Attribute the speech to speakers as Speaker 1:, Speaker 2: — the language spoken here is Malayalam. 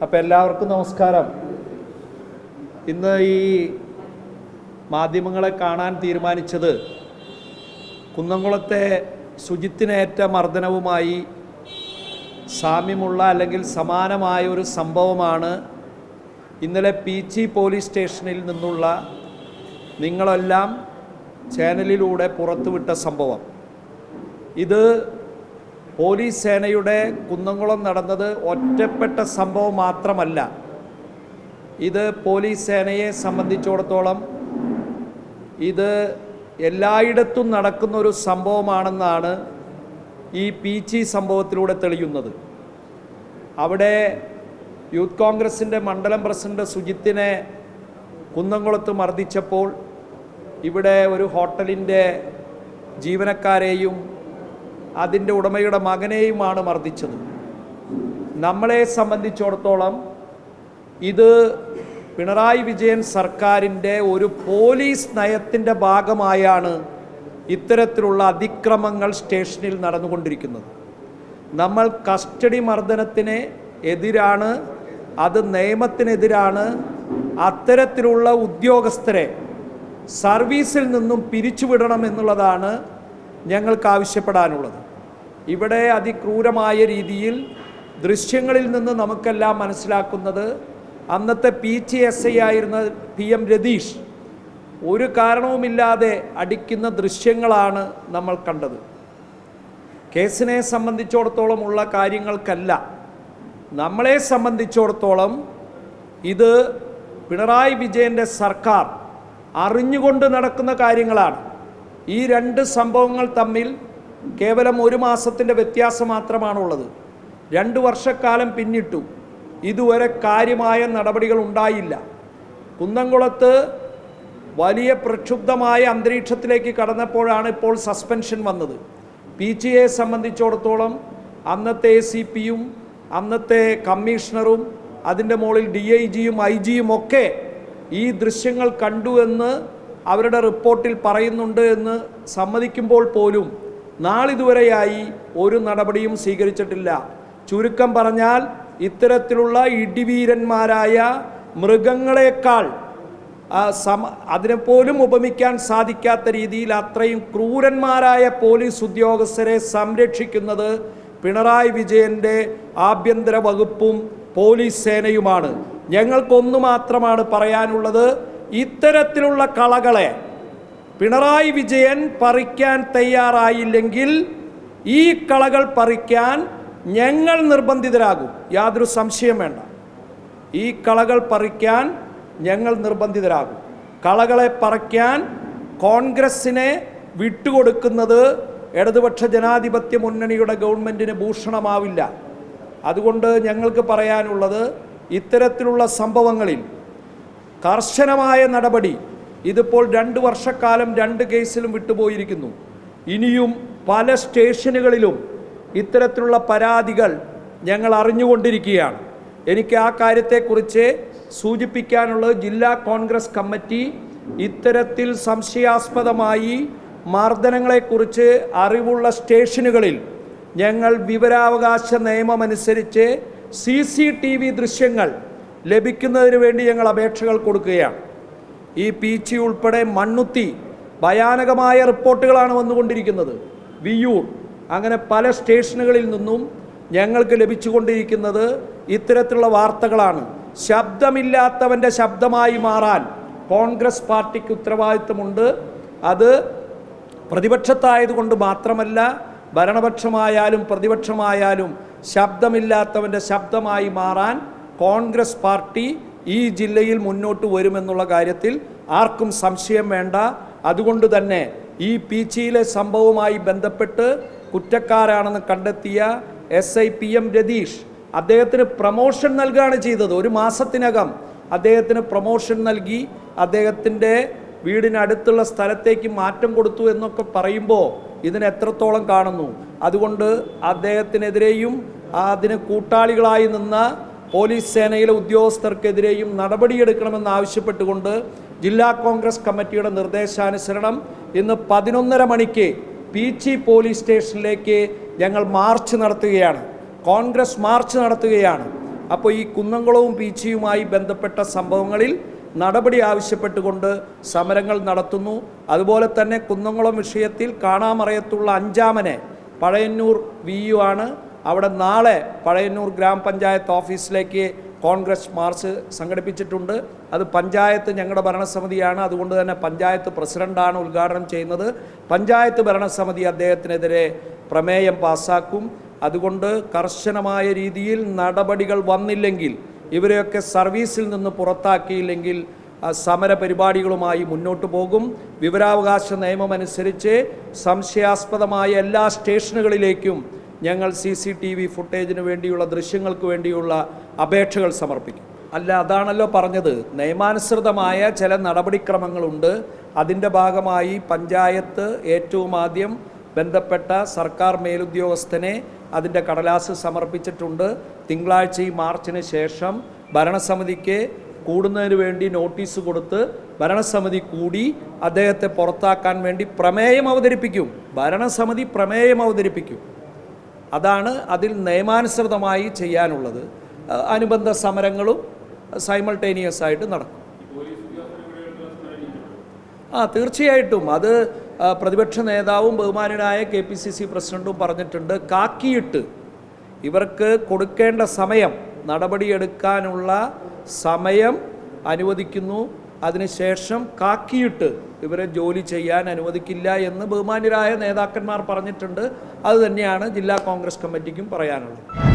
Speaker 1: അപ്പോൾ എല്ലാവർക്കും നമസ്കാരം. ഇന്ന് ഈ മാധ്യമങ്ങളെ കാണാൻ തീരുമാനിച്ചത് കുന്നംകുളത്തെ ശുചിത്തിനേറ്റ മർദ്ദനവുമായി സാമ്യമുള്ള അല്ലെങ്കിൽ സമാനമായ ഒരു സംഭവമാണ് ഇന്നലെ പീച്ചി പോലീസ് സ്റ്റേഷനിൽ നിന്നുള്ള നിങ്ങളെല്ലാം ചാനലിലൂടെ പുറത്തുവിട്ട സംഭവം. ഇത് പോലീസ് സേനയുടെ കുന്നംകുളം നടന്നത് ഒറ്റപ്പെട്ട സംഭവം മാത്രമല്ല. ഇത് പോലീസ് സേനയെ സംബന്ധിച്ചിടത്തോളം ഇത് എല്ലായിടത്തും നടക്കുന്ന ഒരു സംഭവമാണെന്നാണ് ഈ പീച്ചി സംഭവത്തിലൂടെ തെളിയുന്നത്. അവിടെ യൂത്ത് കോൺഗ്രസിൻ്റെ മണ്ഡലം പ്രസിഡന്റ് സുജിത്തിനെ കുന്നംകുളത്ത് മർദ്ദിച്ചപ്പോൾ ഇവിടെ ഒരു ഹോട്ടലിൻ്റെ ജീവനക്കാരെയും അതിൻ്റെ ഉടമയുടെ മകനെയുമാണ് മർദ്ദിച്ചത്. നമ്മളെ സംബന്ധിച്ചിടത്തോളം ഇത് പിണറായി വിജയൻ സർക്കാരിൻ്റെ ഒരു പോലീസ് നയത്തിൻ്റെ ഭാഗമായാണ് ഇത്തരത്തിലുള്ള അതിക്രമങ്ങൾ സ്റ്റേഷനിൽ നടന്നുകൊണ്ടിരിക്കുന്നത്. നമ്മൾ കസ്റ്റഡി മർദ്ദനത്തിന് എതിരാണ്, അത് നിയമത്തിനെതിരാണ്. അത്തരത്തിലുള്ള ഉദ്യോഗസ്ഥരെ സർവീസിൽ നിന്നും പിരിച്ചുവിടണം എന്നുള്ളതാണ് ഞങ്ങൾക്ക് ആവശ്യപ്പെടാനുള്ളത്. ഇവിടെ അതിക്രൂരമായ രീതിയിൽ ദൃശ്യങ്ങളിൽ നിന്ന് നമുക്കെല്ലാം മനസ്സിലാക്കുന്നത് അന്നത്തെ PTSI ആയിരുന്ന PM രതീഷ് ഒരു കാരണവുമില്ലാതെ അടിക്കുന്ന ദൃശ്യങ്ങളാണ് നമ്മൾ കണ്ടത്. കേസിനെ സംബന്ധിച്ചിടത്തോളം ഉള്ള കാര്യങ്ങൾക്കല്ല, നമ്മളെ സംബന്ധിച്ചിടത്തോളം ഇത് പിണറായി വിജയൻ്റെ സർക്കാർ അറിഞ്ഞുകൊണ്ട് നടക്കുന്ന കാര്യങ്ങളാണ്. ഈ രണ്ട് സംഭവങ്ങൾ തമ്മിൽ കേവലം ഒരു മാസത്തിൻ്റെ വ്യത്യാസം മാത്രമാണുള്ളത്. 2 വർഷക്കാലം പിന്നിട്ടു, ഇതുവരെ കാര്യമായ നടപടികൾ ഉണ്ടായില്ല. കുന്നംകുളത്ത് വലിയ പ്രക്ഷുബ്ധമായ അന്തരീക്ഷത്തിലേക്ക് കടന്നപ്പോഴാണ് ഇപ്പോൾ സസ്പെൻഷൻ വന്നത്. PGയെ സംബന്ധിച്ചിടത്തോളം അന്നത്തെ ACPയും അന്നത്തെ കമ്മീഷണറും അതിൻ്റെ മുകളിൽ DIGയും IGയും ഒക്കെ ഈ ദൃശ്യങ്ങൾ കണ്ടു എന്ന് അവരുടെ റിപ്പോർട്ടിൽ പറയുന്നുണ്ട് എന്ന് സമ്മതിക്കുമ്പോൾ പോലും നാളിതുവരെയായി ഒരു നടപടിയും സ്വീകരിച്ചിട്ടില്ല. ചുരുക്കം പറഞ്ഞാൽ ഇത്തരത്തിലുള്ള ഇടിവീരന്മാരായ മൃഗങ്ങളെക്കാൾ അതിനെപ്പോലും ഉപമിക്കാൻ സാധിക്കാത്ത രീതിയിൽ അത്രയും ക്രൂരന്മാരായ പോലീസ് ഉദ്യോഗസ്ഥരെ സംരക്ഷിക്കുന്നത് പിണറായി വിജയൻ്റെ ആഭ്യന്തര വകുപ്പും പോലീസ് സേനയുമാണ്. ഞങ്ങൾക്കൊന്നു മാത്രമാണ് പറയാനുള്ളത്, ഇത്തരത്തിലുള്ള കളകളെ പിണറായി വിജയൻ പറിക്കാൻ തയ്യാറായില്ലെങ്കിൽ ഈ കളകൾ പറിക്കാൻ ഞങ്ങൾ നിർബന്ധിതരാകും, യാതൊരു സംശയം വേണ്ട. ഈ കളകൾ പറിക്കാൻ ഞങ്ങൾ നിർബന്ധിതരാകും. കളകളെ പറിക്കാൻ കോൺഗ്രസിനെ വിട്ടുകൊടുക്കുന്നത് ഇടതുപക്ഷ ജനാധിപത്യ മുന്നണിയുടെ ഗവൺമെൻറ്റിന് ഭൂഷണമാവില്ല. അതുകൊണ്ട് ഞങ്ങൾക്ക് പറയാനുള്ളത്, ഇത്തരത്തിലുള്ള സംഭവങ്ങളിൽ കർശനമായ നടപടി. ഇതിപ്പോൾ 2 വർഷക്കാലം 2 കേസിലും വിട്ടുപോയിരിക്കുന്നു. ഇനിയും പല സ്റ്റേഷനുകളിലും ഇത്തരത്തിലുള്ള പരാതികൾ ഞങ്ങൾ അറിഞ്ഞുകൊണ്ടിരിക്കുകയാണ്. എനിക്ക് ആ കാര്യത്തെക്കുറിച്ച് സൂചിപ്പിക്കാനുള്ളത്, ജില്ലാ കോൺഗ്രസ് കമ്മിറ്റി ഇത്തരത്തിൽ സംശയാസ്പദമായി മർദ്ദനങ്ങളെക്കുറിച്ച് അറിവുള്ള സ്റ്റേഷനുകളിൽ ഞങ്ങൾ വിവരാവകാശ നിയമമനുസരിച്ച് CCTV ദൃശ്യങ്ങൾ ലഭിക്കുന്നതിന് വേണ്ടി ഞങ്ങൾ അപേക്ഷകൾ കൊടുക്കുകയാണ്. ഈ പീച്ചി ഉൾപ്പെടെ മണ്ണുത്തി ഭയാനകമായ റിപ്പോർട്ടുകളാണ് വന്നുകൊണ്ടിരിക്കുന്നത്. വിയ്യൂർ, അങ്ങനെ പല സ്റ്റേഷനുകളിൽ നിന്നും ഞങ്ങൾക്ക് ലഭിച്ചുകൊണ്ടിരിക്കുന്നത് ഇത്തരത്തിലുള്ള വാർത്തകളാണ്. ശബ്ദമില്ലാത്തവൻ്റെ ശബ്ദമായി മാറാൻ കോൺഗ്രസ് പാർട്ടിക്ക് ഉത്തരവാദിത്തമുണ്ട്. അത് പ്രതിപക്ഷത്തായതുകൊണ്ട് മാത്രമല്ല, ഭരണപക്ഷമായാലും പ്രതിപക്ഷമായാലും ശബ്ദമില്ലാത്തവൻ്റെ ശബ്ദമായി മാറാൻ കോൺഗ്രസ് പാർട്ടി ഈ ജില്ലയിൽ മുന്നോട്ട് വരുമെന്നുള്ള കാര്യത്തിൽ ആർക്കും സംശയം വേണ്ട. അതുകൊണ്ട് തന്നെ ഈ പീച്ചിയിലെ സംഭവവുമായി ബന്ധപ്പെട്ട് കുറ്റക്കാരാണെന്ന് കണ്ടെത്തിയ SI PM രതീഷ്, അദ്ദേഹത്തിന് പ്രമോഷൻ നൽകുകയാണ് ചെയ്തത്. 1 മാസത്തിനകം അദ്ദേഹത്തിന് പ്രമോഷൻ നൽകി, അദ്ദേഹത്തിൻ്റെ വീടിനടുത്തുള്ള സ്ഥലത്തേക്ക് മാറ്റം കൊടുത്തു എന്നൊക്കെ പറയുമ്പോൾ ഇതിന് എത്രത്തോളം കാണുന്നു. അതുകൊണ്ട് അദ്ദേഹത്തിനെതിരെയും അതിന് കൂട്ടാളികളായി നിന്ന പോലീസ് സേനയിലെ ഉദ്യോഗസ്ഥർക്കെതിരെയും നടപടിയെടുക്കണമെന്ന് ആവശ്യപ്പെട്ടുകൊണ്ട് ജില്ലാ കോൺഗ്രസ് കമ്മിറ്റിയുടെ നിർദ്ദേശാനുസരണം ഇന്ന് 11:30 മണിക്ക് പീച്ചി പോലീസ് സ്റ്റേഷനിലേക്ക് ഞങ്ങൾ മാർച്ച് നടത്തുകയാണ്. കോൺഗ്രസ് മാർച്ച് നടത്തുകയാണ്. അപ്പോൾ ഈ കുന്നംകുളവും പീച്ചിയുമായി ബന്ധപ്പെട്ട സംഭവങ്ങളിൽ നടപടി ആവശ്യപ്പെട്ടുകൊണ്ട് സമരങ്ങൾ നടത്തുന്നു. അതുപോലെ തന്നെ കുന്നംകുളം വിഷയത്തിൽ കാണാമറയത്തുള്ള അഞ്ചാമനെ പഴയന്നൂർ VU ആണ്. അവിടെ നാളെ പഴയന്നൂർ ഗ്രാമപഞ്ചായത്ത് ഓഫീസിലേക്ക് കോൺഗ്രസ് മാർച്ച് സംഘടിപ്പിച്ചിട്ടുണ്ട്. അത് പഞ്ചായത്ത് ഞങ്ങളുടെ ഭരണസമിതിയാണ്. അതുകൊണ്ട് തന്നെ പഞ്ചായത്ത് പ്രസിഡൻ്റാണ് ഉദ്ഘാടനം ചെയ്യുന്നത്. പഞ്ചായത്ത് ഭരണസമിതി അദ്ദേഹത്തിനെതിരെ പ്രമേയം പാസ്സാക്കും. അതുകൊണ്ട് കർശനമായ രീതിയിൽ നടപടികൾ വന്നില്ലെങ്കിൽ, ഇവരെയൊക്കെ സർവീസിൽ നിന്ന് പുറത്താക്കിയില്ലെങ്കിൽ സമര പരിപാടികളുമായി മുന്നോട്ട് പോകും. വിവരാവകാശ നിയമമനുസരിച്ച് സംശയാസ്പദമായ എല്ലാ സ്റ്റേഷനുകളിലേക്കും ഞങ്ങൾ CCTV ഫുട്ടേജിന് വേണ്ടിയുള്ള ദൃശ്യങ്ങൾക്ക് വേണ്ടിയുള്ള അപേക്ഷകൾ സമർപ്പിക്കും. അല്ല, അതാണല്ലോ പറഞ്ഞത്, നിയമാനുസൃതമായ ചില നടപടിക്രമങ്ങളുണ്ട്. അതിൻ്റെ ഭാഗമായി പഞ്ചായത്ത് ഏറ്റവും ആദ്യം ബന്ധപ്പെട്ട സർക്കാർ മേലുദ്യോഗസ്ഥനെ അതിൻ്റെ കടലാസ് സമർപ്പിച്ചിട്ടുണ്ട്. തിങ്കളാഴ്ച ഈ മാർച്ചിന് ശേഷം ഭരണസമിതിക്ക് കൂടുന്നതിന് വേണ്ടി നോട്ടീസ് കൊടുത്ത് ഭരണസമിതി കൂടി അദ്ദേഹത്തെ പുറത്താക്കാൻ വേണ്ടി പ്രമേയം അവതരിപ്പിക്കും. ഭരണസമിതി പ്രമേയം അവതരിപ്പിക്കും. അതാണ് അതിൽ നിയമാനുസൃതമായി ചെയ്യാനുള്ളത്. അനുബന്ധ സമരങ്ങളും സൈമൾട്ടേനിയസ് ആയിട്ട് നടക്കും. തീർച്ചയായിട്ടും അത് പ്രതിപക്ഷ നേതാവും ബഹുമാനനായ KPCC പ്രസിഡന്റും പറഞ്ഞിട്ടുണ്ട്. കാക്കിയിട്ട് ഇവർക്ക് കൊടുക്കേണ്ട സമയം, നടപടിയെടുക്കാനുള്ള സമയം അനുവദിക്കുന്നു. അതിനുശേഷം കാക്കിയിട്ട് ഇവരെ ജോലി ചെയ്യാൻ അനുവദിക്കില്ല എന്ന് ബഹുമാന്യരായ നേതാക്കന്മാർ പറഞ്ഞിട്ടുണ്ട്. അതുതന്നെയാണ് ജില്ലാ കോൺഗ്രസ് കമ്മിറ്റിക്കും പറയാനുള്ളത്.